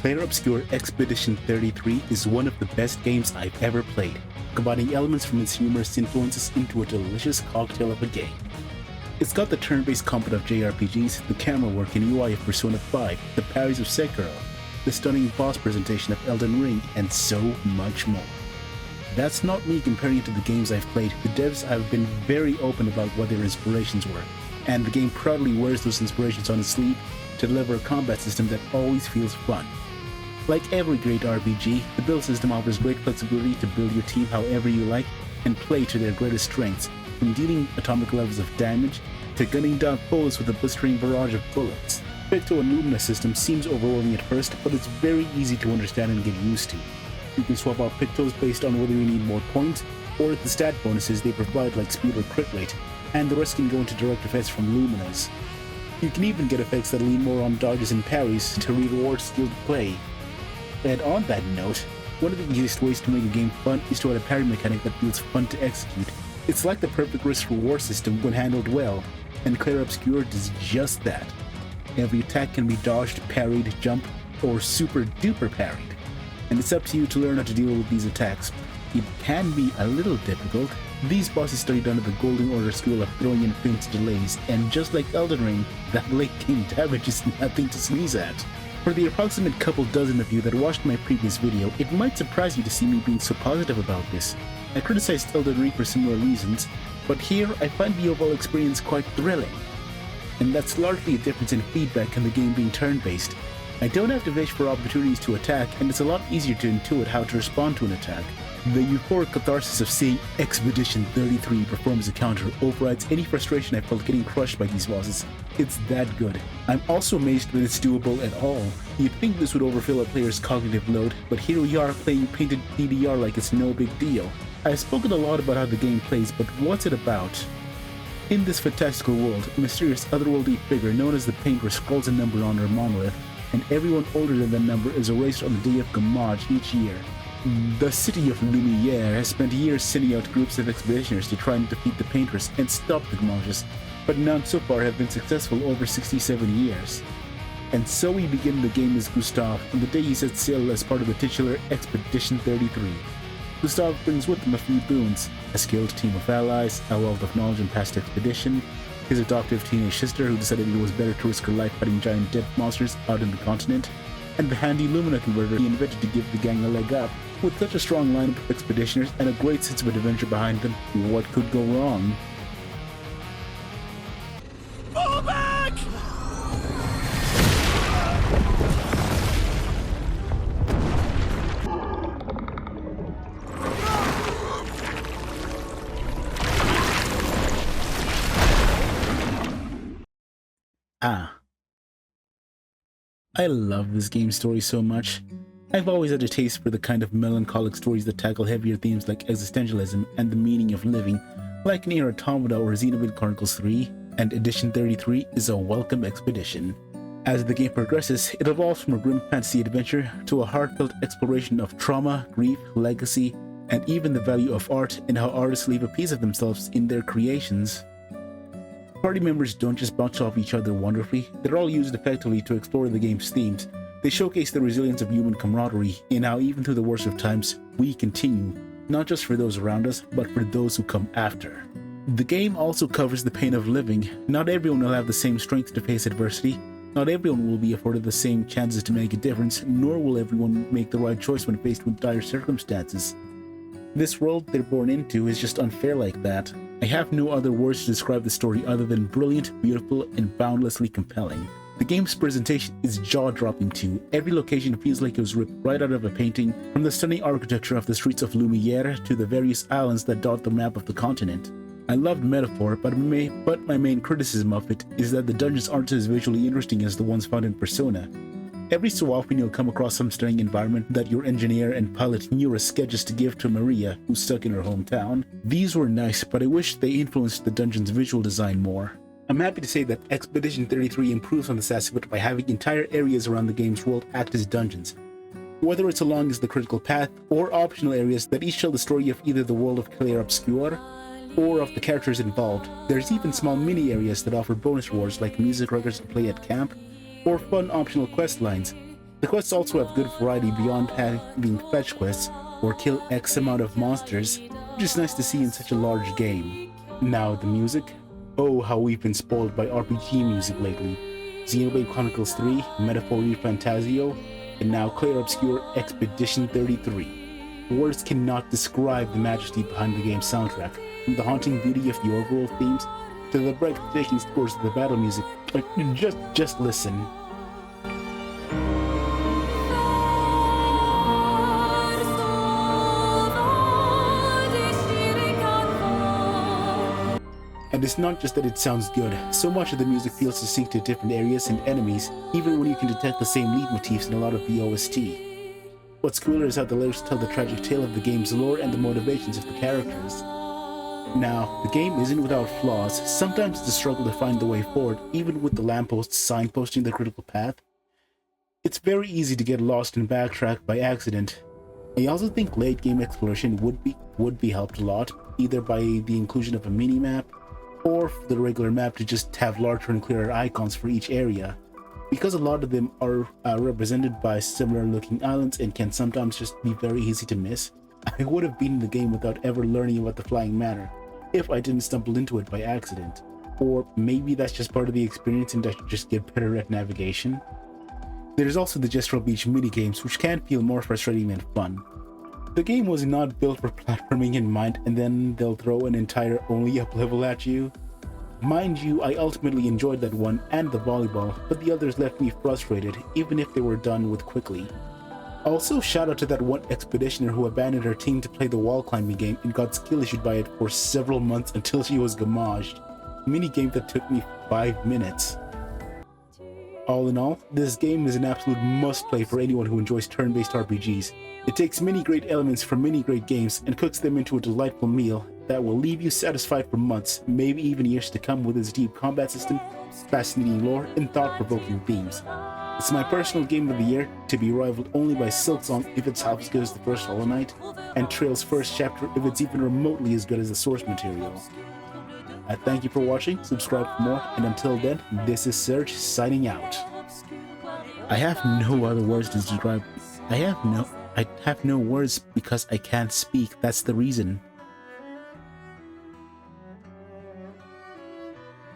Clair Obscur Expedition 33 is one of the best games I've ever played, combining elements from its humorous influences into a delicious cocktail of a game. It's got the turn-based combat of JRPGs, the camera work and UI of Persona 5, the parries of Sekiro, the stunning boss presentation of Elden Ring, and so much more. That's not me comparing it to the games I've played. The devs have been very open about what their inspirations were, and the game proudly wears those inspirations on its sleeve to deliver a combat system that always feels fun. Like every great RPG, the build system offers great flexibility to build your team however you like and play to their greatest strengths, from dealing atomic levels of damage to gunning down foes with a blistering barrage of bullets. The Picto and Lumina system seems overwhelming at first, but it's very easy to understand and get used to. You can swap out Pictos based on whether you need more points, or the stat bonuses they provide like speed or crit rate, and the rest can go into direct effects from Luminas. You can even get effects that lean more on dodges and parries to reward skilled play. And on that note, one of the easiest ways to make a game fun is to add a parry mechanic that feels fun to execute. It's like the perfect risk-reward system when handled well, and Clair Obscur does just that. Every attack can be dodged, parried, jumped, or super-duper parried, and it's up to you to learn how to deal with these attacks. It can be a little difficult. These bosses studied under the Golden Order school of throwing in feint delays, and just like Elden Ring, that late game damage is nothing to sneeze at. For the approximate couple dozen of you that watched my previous video, it might surprise you to see me being so positive about this. I criticized Elden Ring for similar reasons, but here I find the overall experience quite thrilling. And that's largely a difference in feedback and the game being turn-based. I don't have to wish for opportunities to attack, and it's a lot easier to intuit how to respond to an attack. The euphoric catharsis of seeing Expedition 33 perform as a counter overrides any frustration I felt getting crushed by these bosses. It's that good. I'm also amazed that it's doable at all. You'd think this would overfill a player's cognitive load, but here we are playing painted DDR like it's no big deal. I've spoken a lot about how the game plays, but what's it about? In this fantastical world, a mysterious otherworldly figure known as the Painter scrolls a number on her monolith, and everyone older than that number is erased on the day of Gamage each year. The city of Lumiere has spent years sending out groups of expeditioners to try and defeat the Painters and stop the Gamages, but none so far have been successful over 67 years. And so we begin the game as Gustav on the day he sets sail as part of the titular Expedition 33. Gustav brings with him a few boons: a skilled team of allies, a wealth of knowledge in past expedition, his adoptive teenage sister who decided it was better to risk her life fighting giant dead monsters out in the continent, and the handy Lumina converter he invented to give the gang a leg up. With such a strong lineup of expeditioners and a great sense of adventure behind them, what could go wrong? Fall back! I love this game's story so much. I've always had a taste for the kind of melancholic stories that tackle heavier themes like existentialism and the meaning of living, like Nier Automata or Xenoblade Chronicles 3, and Edition 33 is a welcome expedition. As the game progresses, it evolves from a grim fantasy adventure to a heartfelt exploration of trauma, grief, legacy, and even the value of art and how artists leave a piece of themselves in their creations. Party members don't just bounce off each other wonderfully, they're all used effectively to explore the game's themes. They showcase the resilience of human camaraderie and how even through the worst of times, we continue, not just for those around us, but for those who come after. The game also covers the pain of living. Not everyone will have the same strength to face adversity, not everyone will be afforded the same chances to make a difference, nor will everyone make the right choice when faced with dire circumstances. This world they're born into is just unfair like that. I have no other words to describe the story other than brilliant, beautiful, and boundlessly compelling. The game's presentation is jaw-dropping too. Every location feels like it was ripped right out of a painting, from the stunning architecture of the streets of Lumiere to the various islands that dot the map of the continent. I loved metaphor, but my main criticism of it is that the dungeons aren't as visually interesting as the ones found in Persona. Every so often you'll come across some stunning environment that your engineer and pilot Nura sketches to give to Maria, who's stuck in her hometown. These were nice, but I wish they influenced the dungeon's visual design more. I'm happy to say that Expedition 33 improves on this aspect by having entire areas around the game's world act as dungeons. Whether it's along as the critical path, or optional areas that each tell the story of either the world of Clair Obscur, or of the characters involved. There's even small mini areas that offer bonus rewards like music records to play at camp, or fun optional quest lines. The quests also have good variety beyond having fetch quests or kill X amount of monsters, which is nice to see in such a large game. Now the music. Oh, how we've been spoiled by RPG music lately. Xenoblade Chronicles 3, Metaphor Fantasio, and now Clair Obscur Expedition 33. Words cannot describe the majesty behind the game's soundtrack, from the haunting beauty of the overall themes to the breathtaking scores of the battle music. Like, just listen. And it's not just that it sounds good, so much of the music feels distinct to different areas and enemies, even when you can detect the same lead motifs in a lot of the OST. What's cooler is how the lyrics tell the tragic tale of the game's lore and the motivations of the characters. Now, the game isn't without flaws. Sometimes it's a struggle to find the way forward, even with the lampposts signposting the critical path. It's very easy to get lost and backtrack by accident. I also think late game exploration would be helped a lot, either by the inclusion of a mini-map, or for the regular map to just have larger and clearer icons for each area, because a lot of them are represented by similar looking islands and can sometimes just be very easy to miss. I would have beaten the game without ever learning about the Flying Manor if I didn't stumble into it by accident. Or maybe that's just part of the experience and I should just get better at navigation. There's also the Gestral Beach minigames, which can feel more frustrating than fun. The game was not built for platforming in mind, and then they'll throw an entire only up level at you. Mind you, I ultimately enjoyed that one and the volleyball, but the others left me frustrated, even if they were done with quickly. Also, shout out to that one expeditioner who abandoned her team to play the wall climbing game and got skill issued by it for several months until she was gamaged. A minigame that took me 5 minutes. All in all, this game is an absolute must-play for anyone who enjoys turn-based RPGs. It takes many great elements from many great games and cooks them into a delightful meal that will leave you satisfied for months, maybe even years to come, with its deep combat system, fascinating lore, and thought-provoking themes. It's my personal game of the year, to be rivaled only by Silksong if it's half as good as the first Hollow Knight, and Trail's first chapter if it's even remotely as good as the source material. I thank you for watching, subscribe for more, and until then, this is Serge signing out. I have no other words to describe. I have no words because I can't speak, that's the reason.